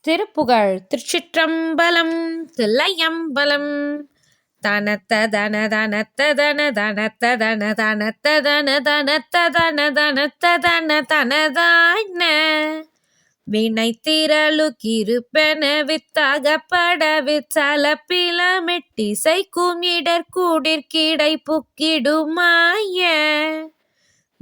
திருப்புகழ். திருச்சிற்றம்பலம். தில்லையம்பலம். தனத்த தன தனத்த தன தனத்த தன தனத்த தன தனத்த தன தனத்த தன தனதான வினை திரளுக்கிருப்பென வித்தகப்பட விச்சலப்பிலமிட்டிசைக்கும் இடர்கூடிற்கிடை புக்கிடுமாய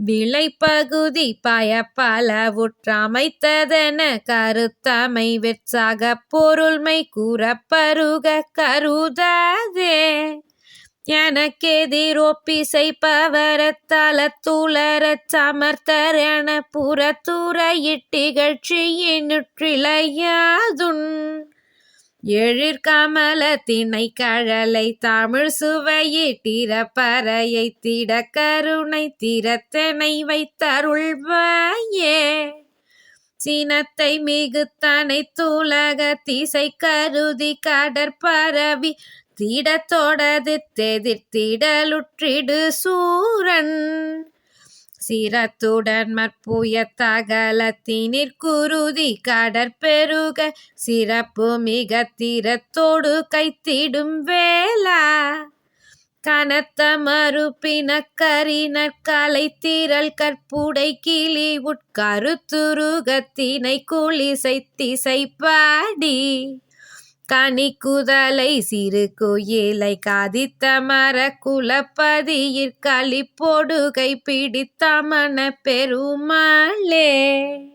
விளைப்பகுதி பயப்பலவுற்றமைத்ததென கருத்தமை வெற்சாகப் பொருள்மை கூறப்பருக கருதாதே எனக்கெதிரொப்பிசைப்பவரத்தலத்துளரச் சமர்த்தரென புறத்துறையிட்டிகழ்ச்சியினுற்றிலையாதுன் எழிற்கமல திணை கழலை தமிழ் சுவையிட்டிரப்பறையை திடக்கருணை திறத்தனை வைத்தருள்வாயே சினத்தை மிகுத்தனைத்துலக திசை கருதி கடற்பரவி திடத்தொடதித்தெதிர்த்திடலுற்றிடு சூரன் சிரத்துடன் மற்புயத்தகலத்தினிற்குருதி கடற்பெருக சிறப்பு மிக திறத்தோடு கைத்திடும் வேளா கனத்த மறுப்பினக்கரினற்கலை திரள் கற்புடை கிளி உட்கருத்துருகத்தினை குளிசை திசை பாடி கனிக்குதலை சிறு குயிலை காதித்த மர குலப்பதியிற் களிப்பொடு கை பிடித்தமன பெருமாளே.